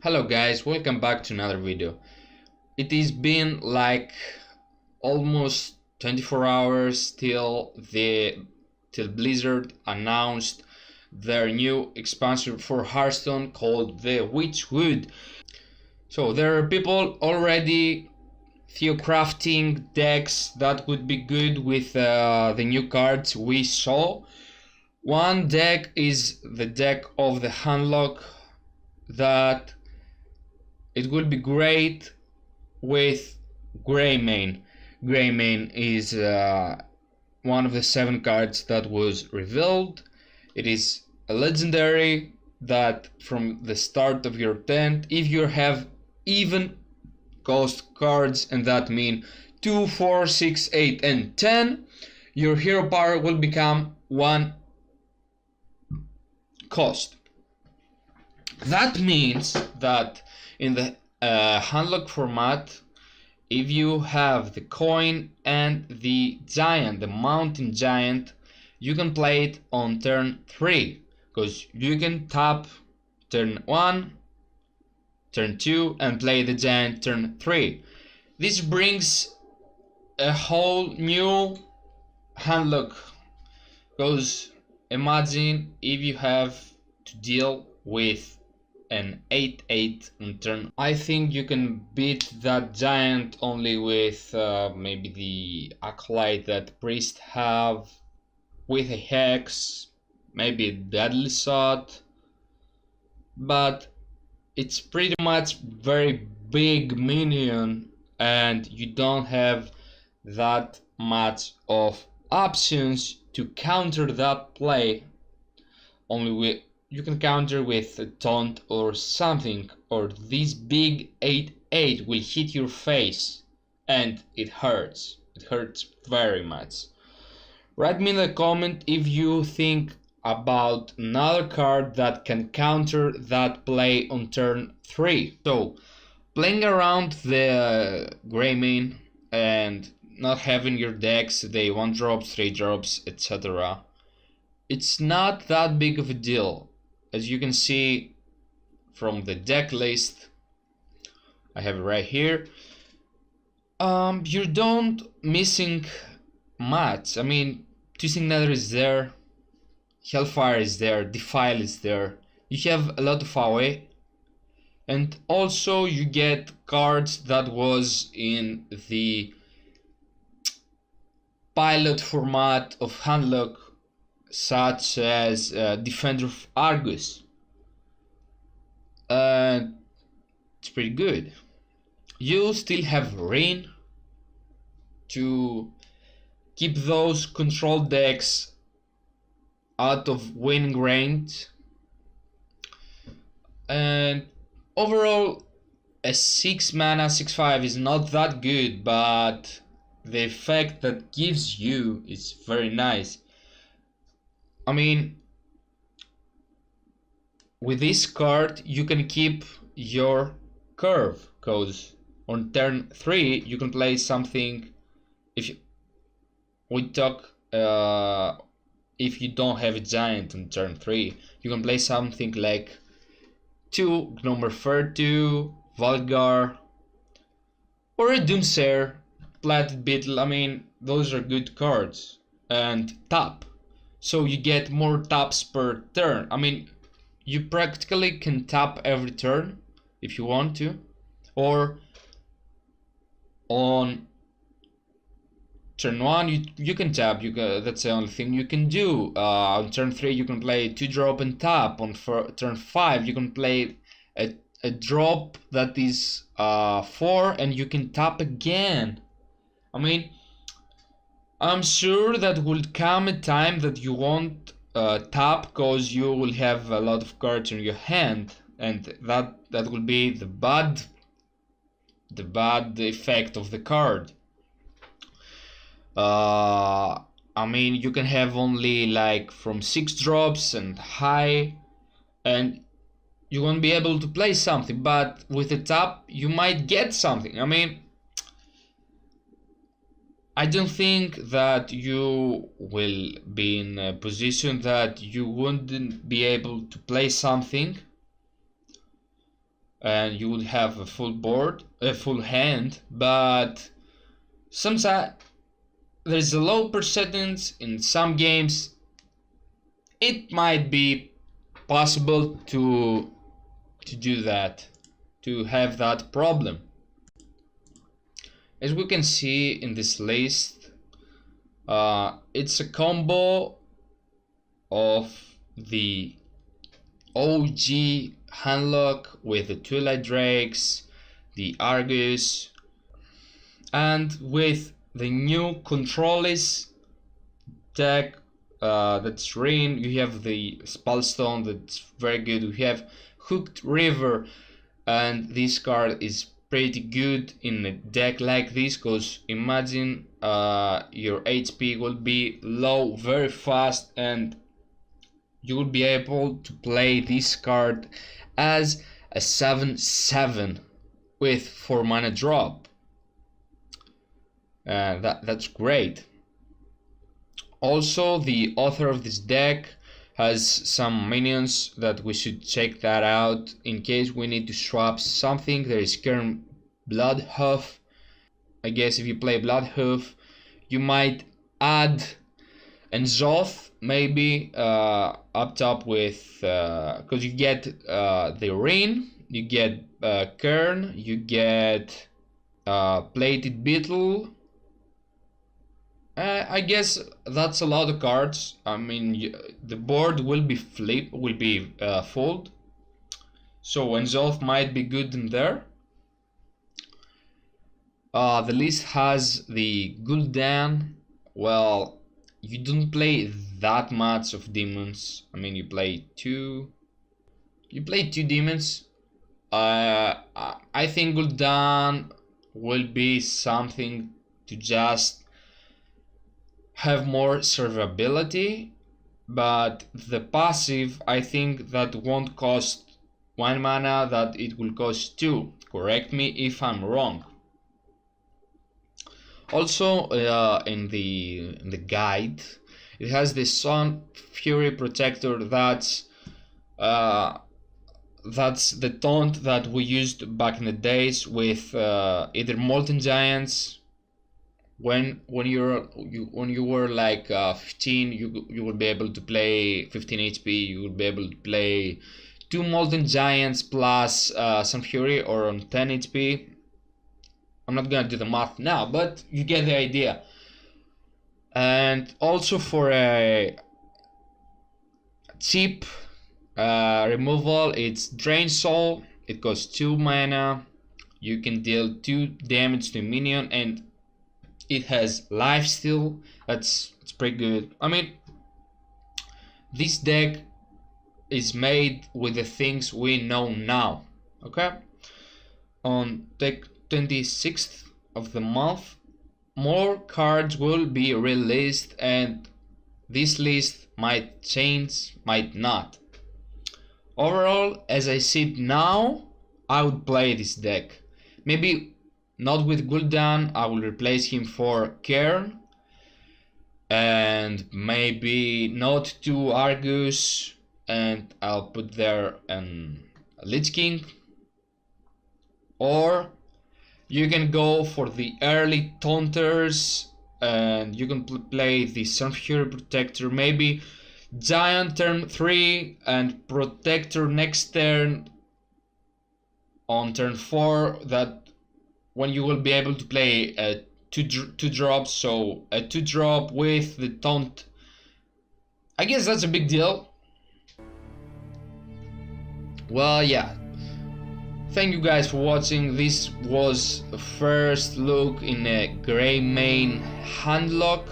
Hello guys, welcome back to another video. It has been like almost 24 hours till Blizzard announced their new expansion for Hearthstone called the Witchwood. So there are people already crafting decks that would be good with the new cards we saw. One deck is the deck of the Handlock that it would be great with Greymane. Greymane is one of the 7 cards that was revealed. It is a legendary that from the start of your turn, if you have even cost cards, and that mean 2, 4, 6, 8 and 10, your hero power will become 1 cost. That means that in the Handlock format, if you have the coin and the giant, the mountain giant, you can play it on turn 3, because you can tap turn 1, turn 2 and play the giant turn 3. This brings a whole new Handlock, because imagine if you have to deal with an 8/8 on turn. I think you can beat that giant only with maybe the acolyte that priest have, with a hex, maybe a deadly shot, but it's pretty much very big minion and you don't have that much of options to counter that play. Only with you can counter with a taunt or something, or this big 8/8 will hit your face and it hurts. It hurts very much. Write me in the comment if you think about another card that can counter that play on turn 3. So, playing around the Greymane and not having your decks, they 1 drops, 3 drops, etc. It's not that big of a deal. As you can see from the deck list, I have it right here. You don't missing much. I mean, Twisting Nether is there, Hellfire is there, Defile is there. You have a lot of AoE, and also you get cards that was in the pilot format of Handlock, such as Defender of Argus. It's pretty good. You still have Rain to keep those control decks out of winning range, and overall a 6 mana 6/5 is not that good, but the effect that gives you is very nice. I mean, with this card you can keep your curve, because on turn 3 you can play something. If you don't have a giant on turn 3, you can play something like 2 Gnomer 2, Valgar, or a Doomsayer, Platted Beetle. I mean, those are good cards. And tap, so you get more taps per turn. I mean, you practically can tap every turn if you want to, or on turn 1 you can tap. That's the only thing you can do. On turn 3 you can play 2 drop and tap. On turn 5 you can play a drop that is 4 and you can tap again. I mean, I'm sure that will come a time that you won't tap, because you will have a lot of cards in your hand, and that will be the bad effect of the card. I mean, you can have only like from 6 drops and high, and you won't be able to play something, but with a tap you might get something. I mean, I don't think that you will be in a position that you wouldn't be able to play something and you would have a full board, a full hand, but sometimes there's a low percentage in some games. It might be possible to do that, to have that problem. As we can see in this list, it's a combo of the OG Handlock with the Twilight Drakes, the Argus, and with the new Controllers deck that's Rain. You have the Spellstone, that's very good. We have Hooked River, and this card is pretty good in a deck like this, because imagine your HP will be low very fast, and you will be able to play this card as a 7/7 with 4 mana drop. That's great. Also, the author of this deck has some minions that we should check that out in case we need to swap something. There is current Bloodhoof. I guess if you play Bloodhoof, you might add Enzoth maybe up top with, because you get the Rain, you get Kern, you get Plated Beetle. I guess that's a lot of cards. I mean, the board will be full, so Enzoth might be good in there. The list has the Gul'dan. Well, you don't play that much of demons. I mean, you play two demons. I think Gul'dan will be something to just have more survivability, but the passive, I think that won't cost 1 mana, that it will cost 2. Correct me if I'm wrong. Also, in the guide, it has the Sun Fury Protector. That's the taunt that we used back in the days with either Molten Giants. When you were like 15, you will be able to play 15 HP. You will be able to play 2 Molten Giants plus Sun Fury, or on 10 HP. I'm not gonna do the math now, but you get the idea. And also for a cheap removal, it's Drain Soul. It costs 2 mana. You can deal 2 damage to a minion, and it has lifesteal. It's pretty good. I mean, this deck is made with the things we know now. Okay, on the 26th of the month, more cards will be released, and this list might change, might not. Overall, as I see it now, I would play this deck. Maybe not with Gul'dan. I will replace him for Kern, and maybe not 2 Argus, and I'll put there Lich King. Or you can go for the early taunters, and you can play the Sun Fury Protector, maybe Giant turn 3 and Protector next turn on turn 4, that when you will be able to play a 2 drops, so a 2 drop with the taunt. I guess that's a big deal. Well, yeah. Thank you guys for watching. This was a first look in a Greymane Handlock.